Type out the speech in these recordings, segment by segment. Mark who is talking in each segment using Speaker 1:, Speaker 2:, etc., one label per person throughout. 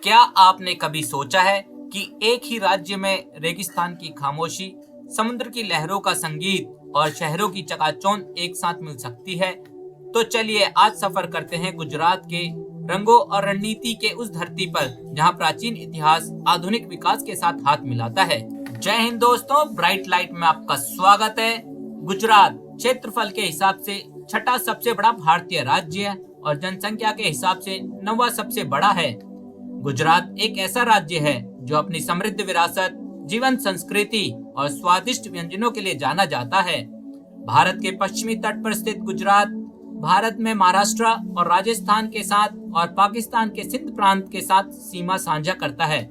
Speaker 1: क्या आपने कभी सोचा है कि एक ही राज्य में रेगिस्तान की खामोशी, समुद्र की लहरों का संगीत और शहरों की चकाचौंध एक साथ मिल सकती है? तो चलिए आज सफर करते हैं गुजरात के रंगों और रणनीति के उस धरती पर जहां प्राचीन इतिहास आधुनिक विकास के साथ हाथ मिलाता है। जय हिंद दोस्तों, ब्राइट लाइट में आपका स्वागत है। गुजरात क्षेत्रफल के हिसाब से छठा सबसे बड़ा भारतीय राज्य है और जनसंख्या के हिसाब से 9वां सबसे बड़ा है। गुजरात एक ऐसा राज्य है जो अपनी समृद्ध विरासत, जीवंत संस्कृति और स्वादिष्ट व्यंजनों के लिए जाना जाता है। भारत के पश्चिमी तट पर स्थित गुजरात भारत में महाराष्ट्र और राजस्थान के साथ और पाकिस्तान के सिंध प्रांत के साथ सीमा साझा करता है।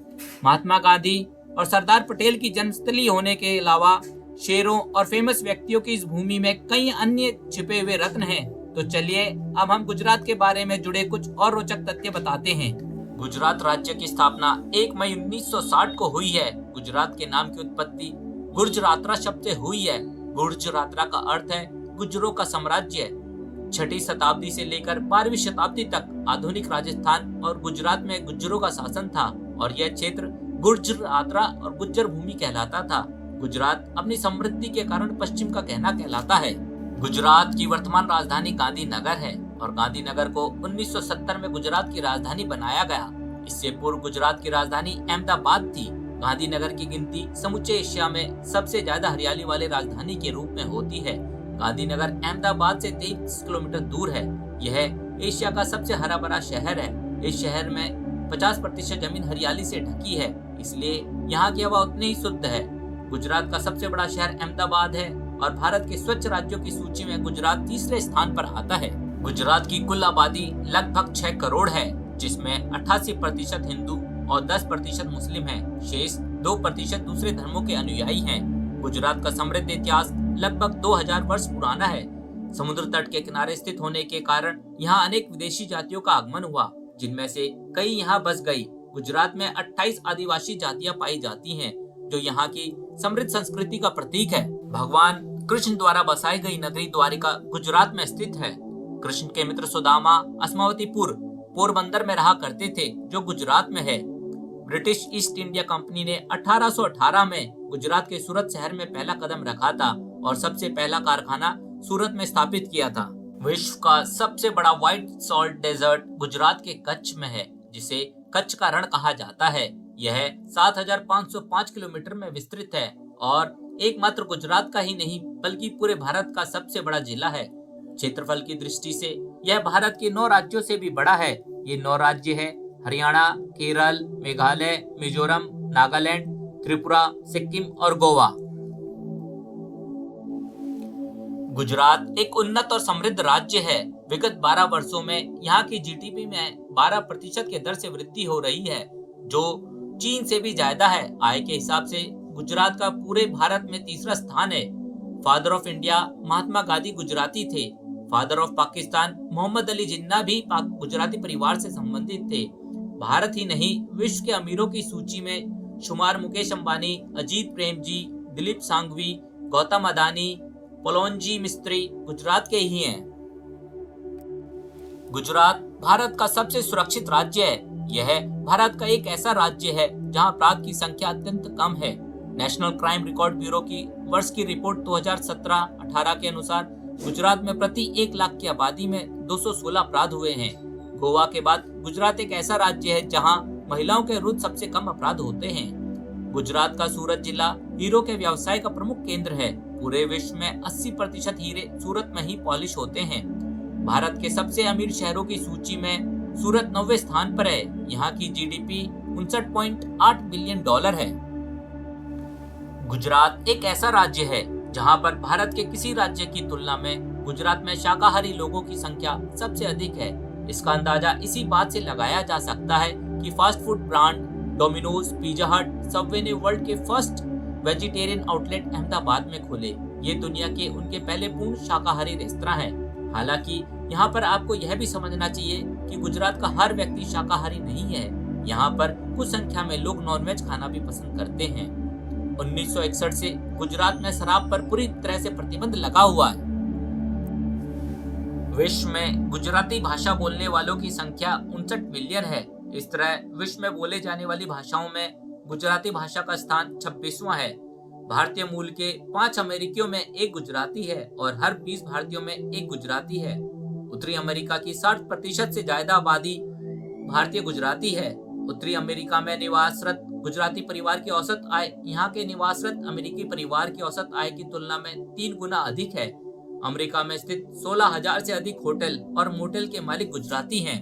Speaker 1: महात्मा गांधी और सरदार पटेल की जन्मस्थली होने के अलावा शेरों और फेमस व्यक्तियों की इस भूमि में कई अन्य छिपे हुए रत्न हैं। तो चलिए अब हम गुजरात के बारे में जुड़े कुछ और रोचक तथ्य बताते हैं। गुजरात राज्य की स्थापना 1 मई 1960 को हुई है। गुजरात के नाम की उत्पत्ति गुर्जरात्रा शब्द से हुई है। गुर्जरात्रा का अर्थ है गुर्जरों का साम्राज्य। 6ठी शताब्दी से लेकर 12वीं शताब्दी तक आधुनिक राजस्थान और गुजरात में गुर्जरों का शासन था और यह क्षेत्र गुर्जरात्रा और गुज्जर भूमि कहलाता था। गुजरात अपनी समृद्धि के कारण पश्चिम का कहना कहलाता है। गुजरात की वर्तमान राजधानी गांधीनगर है और गांधीनगर को 1970 में गुजरात की राजधानी बनाया गया। इससे पूर्व गुजरात की राजधानी अहमदाबाद थी। गांधीनगर की गिनती समूचे एशिया में सबसे ज्यादा हरियाली वाले राजधानी के रूप में होती है। गांधीनगर अहमदाबाद से 23 किलोमीटर दूर है। यह एशिया का सबसे हरा भरा शहर है। इस शहर में 50% जमीन हरियाली से ढकी है, इसलिए यहाँ की हवा उतनी ही शुद्ध है। गुजरात का सबसे बड़ा शहर अहमदाबाद है और भारत के स्वच्छ राज्यों की सूची में गुजरात तीसरे स्थान पर आता है। गुजरात की कुल आबादी लगभग 6 करोड़ है, जिसमें 88% हिंदू और 10% मुस्लिम हैं। शेष 2% दूसरे धर्मों के अनुयायी हैं। गुजरात का समृद्ध इतिहास लगभग 2000 वर्ष पुराना है। समुद्र तट के किनारे स्थित होने के कारण यहाँ अनेक विदेशी जातियों का आगमन हुआ, जिनमें से कई यहाँ बस गई। गुजरात में 28 आदिवासी जातियां पाई जाती हैं, जो यहाँ की समृद्ध संस्कृति का प्रतीक है। भगवान कृष्ण द्वारा बसाई गई नगरी द्वारिका गुजरात में स्थित है। कृष्ण के मित्र सुदामा अस्मावतीपुर पोरबंदर में रहा करते थे, जो गुजरात में है। ब्रिटिश ईस्ट इंडिया कंपनी ने 1818 में गुजरात के सूरत शहर में पहला कदम रखा था और सबसे पहला कारखाना सूरत में स्थापित किया था। विश्व का सबसे बड़ा व्हाइट सॉल्ट डेजर्ट गुजरात के कच्छ में है, जिसे कच्छ का रण कहा जाता है। यह 7505 किलोमीटर में विस्तृत है और एकमात्र गुजरात का ही नहीं बल्कि पूरे भारत का सबसे बड़ा जिला है। क्षेत्रफल की दृष्टि से यह भारत के 9 राज्यों से भी बड़ा है। ये 9 राज्य है हरियाणा, केरल, मेघालय, मिजोरम, नागालैंड, त्रिपुरा, सिक्किम और गोवा। गुजरात एक उन्नत और समृद्ध राज्य है। विगत 12 वर्षों में यहाँ की जीडीपी में 12% के दर से वृद्धि हो रही है, जो चीन से भी ज्यादा है। आय के हिसाब से गुजरात का पूरे भारत में तीसरा स्थान है। Father of India Mahatma Gandhi Gujarati थे। फादर ऑफ पाकिस्तान मोहम्मद अली जिन्ना भी गुजराती परिवार से संबंधित थे। भारत ही नहीं, विश्व के अमीरों की सूची में शुमार मुकेश अंबानी, अजीत प्रेमजी, दिलीप सांघवी, गौतम अदानी, पोलोनजी मिस्त्री गुजरात के ही हैं। गुजरात भारत का सबसे सुरक्षित राज्य है। यह भारत का एक ऐसा राज्य है जहां अपराध की संख्या अत्यंत कम है। नेशनल क्राइम रिकॉर्ड ब्यूरो की वर्ष की रिपोर्ट 2017-18 के अनुसार गुजरात में प्रति 1 लाख की आबादी में 216 अपराध हुए हैं। गोवा के बाद गुजरात एक ऐसा राज्य है जहां महिलाओं के विरुद्ध सबसे कम अपराध होते हैं। गुजरात का सूरत जिला हीरो के व्यवसाय का प्रमुख केंद्र है। पूरे विश्व में 80% हीरे सूरत में ही पॉलिश होते हैं। भारत के सबसे अमीर शहरों की सूची में सूरत 9वें स्थान पर है। यहाँ की जीडीपी 59.8 बिलियन डॉलर है। गुजरात एक ऐसा राज्य है जहाँ पर भारत के किसी राज्य की तुलना में गुजरात में शाकाहारी लोगों की संख्या सबसे अधिक है। इसका अंदाजा इसी बात से लगाया जा सकता है कि fast food brand Domino's, pizza हट, सबवे ने वर्ल्ड के फर्स्ट वेजिटेरियन आउटलेट अहमदाबाद में खोले। ये दुनिया के उनके पहले पूर्ण शाकाहारी रेस्तरां हैं। हालांकि यहाँ पर आपको यह भी समझना चाहिए कि गुजरात का हर व्यक्ति शाकाहारी नहीं है। यहाँ पर कुछ संख्या में लोग नॉनवेज खाना भी पसंद करते हैं। 1961 से गुजरात में शराब पर पूरी तरह से प्रतिबंध लगा हुआ है। विश्व में गुजराती भाषा बोलने वालों की संख्या 59 मिलियन है। इस तरह विश्व में बोले जाने वाली भाषाओं में गुजराती भाषा का स्थान 26वां है। भारतीय मूल के 5 अमेरिकियों में एक गुजराती है और हर 20 भारतीयों में एक गुजराती है। उत्तरी अमेरिका की 60% से ज्यादा आबादी भारतीय गुजराती है। उत्तरी अमेरिका में निवासरत गुजराती परिवार की औसत आय यहाँ के निवासरत अमेरिकी परिवार की औसत आय की तुलना में 3 गुना अधिक है। अमेरिका में स्थित 16,000 से अधिक होटल और मोटेल के मालिक गुजराती हैं।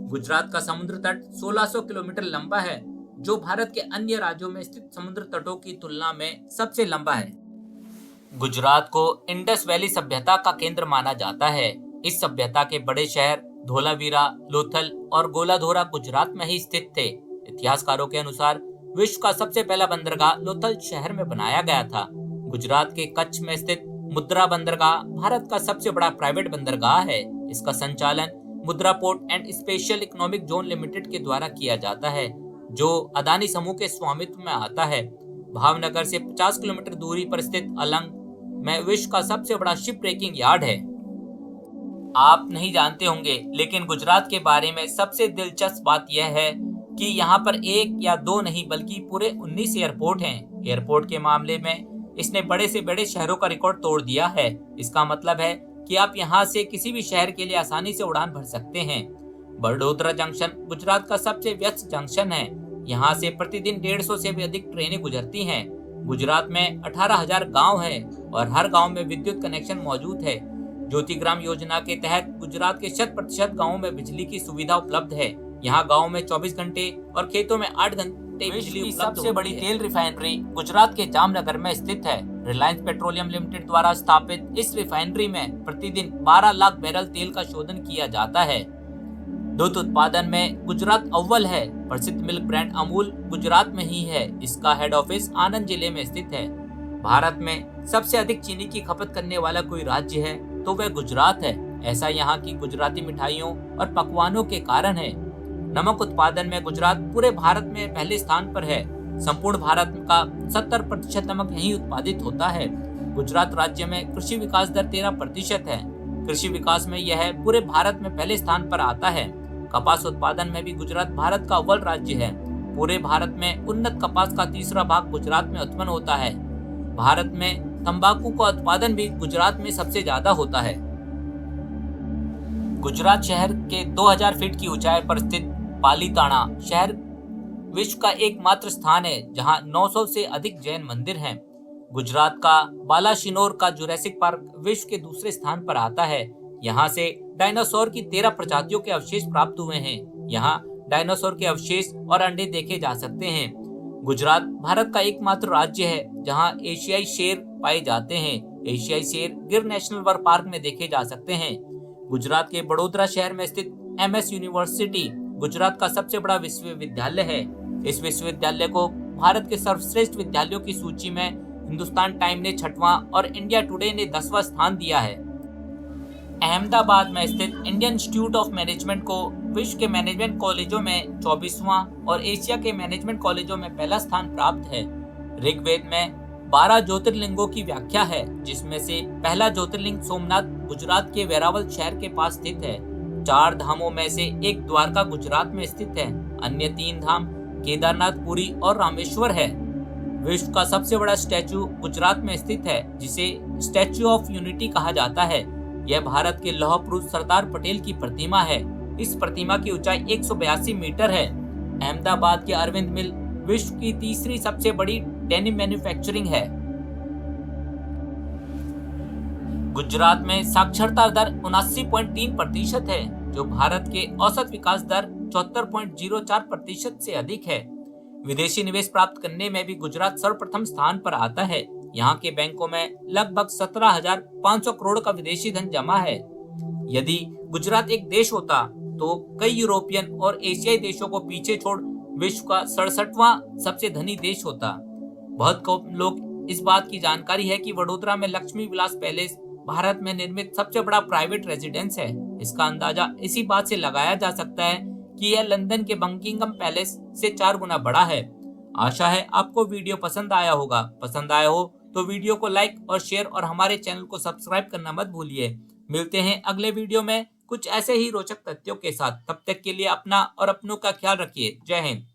Speaker 1: गुजरात का समुद्र तट 1600 किलोमीटर लंबा है, जो भारत के अन्य राज्यों में स्थित समुद्र तटों की तुलना में सबसे लंबा है। गुजरात को इंडस वैली सभ्यता का केंद्र माना जाता है। इस सभ्यता के बड़े शहर धोलावीरा, लोथल और गोलाधोरा गुजरात में ही स्थित थे। इतिहासकारों के अनुसार विश्व का सबसे पहला बंदरगाह लोथल शहर में बनाया गया था। गुजरात के कच्छ में स्थित मुद्रा बंदरगाह भारत का सबसे बड़ा प्राइवेट बंदरगाह है। इसका संचालन मुद्रा port and special economic zone limited के द्वारा किया जाता है, जो अदानी समूह के स्वामित्व में आता है। भावनगर से 50 किलोमीटर दूरी पर स्थित अलंग में विश्व का सबसे बड़ा शिप ब्रेकिंग यार्ड है। आप नहीं जानते होंगे, लेकिन गुजरात के बारे में सबसे दिलचस्प बात यह है कि यहाँ पर 1 या 2 नहीं बल्कि पूरे 19 एयरपोर्ट हैं। एयरपोर्ट के मामले में इसने बड़े से बड़े शहरों का रिकॉर्ड तोड़ दिया है। इसका मतलब है कि आप यहाँ से किसी भी शहर के लिए आसानी से उड़ान भर सकते हैं। बड़ोदरा जंक्शन गुजरात का सबसे व्यस्त जंक्शन है। यहाँ से प्रतिदिन 150 से भी अधिक ट्रेनें गुजरती हैं। गुजरात में 18,000 गांव हैं और हर गांव में विद्युत कनेक्शन मौजूद है। ज्योतिग्राम योजना के तहत गुजरात के 100% गांवों में बिजली की सुविधा उपलब्ध है। यहाँ गांव में 24 घंटे और खेतों में 8 घंटे बिजली उपलब्ध। सबसे बड़ी तेल रिफाइनरी गुजरात के जामनगर में स्थित है। रिलायंस पेट्रोलियम लिमिटेड द्वारा स्थापित इस रिफाइनरी में प्रतिदिन 12 लाख बैरल तेल का शोधन किया जाता है। दूध उत्पादन में गुजरात अव्वल है। प्रसिद्ध मिल्क ब्रांड अमूल गुजरात में ही है। इसका हेड ऑफिस आनंद जिले में स्थित है। भारत में सबसे अधिक चीनी की खपत करने वाला कोई राज्य है तो वह गुजरात है। ऐसा यहाँ की गुजराती मिठाइयों और पकवानों के कारण है। नमक उत्पादन में गुजरात पूरे भारत में पहले स्थान पर है। संपूर्ण भारत का 70% नमक यहीं उत्पादित होता है। गुजरात राज्य में कृषि विकास दर 13% है। कृषि विकास में यह पूरे भारत में पहले स्थान पर आता है। कपास उत्पादन में भी गुजरात भारत का अव्वल राज्य है। पूरे भारत में उन्नत कपास का तीसरा भाग गुजरात में उत्पन्न होता है। भारत में तंबाकू का उत्पादन भी गुजरात में सबसे ज्यादा होता है। गुजरात शहर के 2000 फीट की ऊंचाई पर स्थित पालीताना शहर विश्व का एकमात्र स्थान है जहां 900 से अधिक जैन मंदिर हैं। गुजरात का बालाशिनोर का जुरैसिक पार्क विश्व के दूसरे स्थान पर आता है। यहाँ से डायनासोर की 13 प्रजातियों के अवशेष प्राप्त हुए हैं। यहाँ डायनासोर के अवशेष और अंडे देखे जा सकते हैं। गुजरात भारत का एकमात्र राज्य है जहाँ एशियाई शेर पाए जाते हैं। एशियाई शेर गिर नेशनल वर्ल्ड पार्क में देखे जा सकते हैं। गुजरात के बड़ोदरा शहर में स्थित MS यूनिवर्सिटी गुजरात का सबसे बड़ा विश्वविद्यालय है। इस विश्वविद्यालय को भारत के सर्वश्रेष्ठ विद्यालयों की सूची में हिंदुस्तान टाइम ने 6वां और इंडिया टुडे ने 10वां स्थान दिया है। अहमदाबाद में स्थित इंडियन इंस्टीट्यूट ऑफ मैनेजमेंट को विश्व के मैनेजमेंट कॉलेजों में 24वां और एशिया के मैनेजमेंट कॉलेजों में पहला स्थान प्राप्त है। ऋग्वेद में 12 ज्योतिर्लिंगों की व्याख्या है, जिसमें से पहला ज्योतिर्लिंग सोमनाथ गुजरात के वेरावल शहर के पास स्थित है। 4 धामों में से एक द्वारका गुजरात में स्थित है। अन्य 3 धाम केदारनाथ, पुरी और रामेश्वर है। विश्व का सबसे बड़ा स्टैचू गुजरात में स्थित है, जिसे स्टैचू ऑफ यूनिटी कहा जाता है। यह भारत के लौह पुरुष सरदार पटेल की प्रतिमा है। इस प्रतिमा की ऊंचाई 182 मीटर है। अहमदाबाद के अरविंद मिल विश्व की तीसरी सबसे बड़ी डेनिम मैन्युफैक्चरिंग है। गुजरात में साक्षरता दर 79.3% है, जो भारत के औसत विकास दर 74.04% से अधिक है। विदेशी निवेश प्राप्त करने में भी गुजरात सर्वप्रथम स्थान पर आता है। यहाँ के बैंकों में लगभग 17,500 करोड़ का विदेशी धन जमा है। यदि गुजरात एक देश होता तो कई यूरोपियन और एशियाई देशों को पीछे छोड़ विश्व का 67वां सबसे धनी देश होता। बहुत कम लोग इस बात की जानकारी है कि वडोदरा में लक्ष्मी विलास पैलेस भारत में निर्मित सबसे बड़ा प्राइवेट रेजिडेंस है। इसका अंदाजा इसी बात से लगाया जा सकता है कि यह लंदन के बकिंगम पैलेस से 4 गुना बड़ा है। आशा है आपको वीडियो पसंद आया होगा। पसंद आया हो तो वीडियो को लाइक और शेयर और हमारे चैनल को सब्सक्राइब करना मत भूलिए। मिलते हैं अगले वीडियो में कुछ ऐसे ही रोचक तथ्यों के साथ। तब तक के लिए अपना और अपनों का ख्याल रखिए। जय हिंद।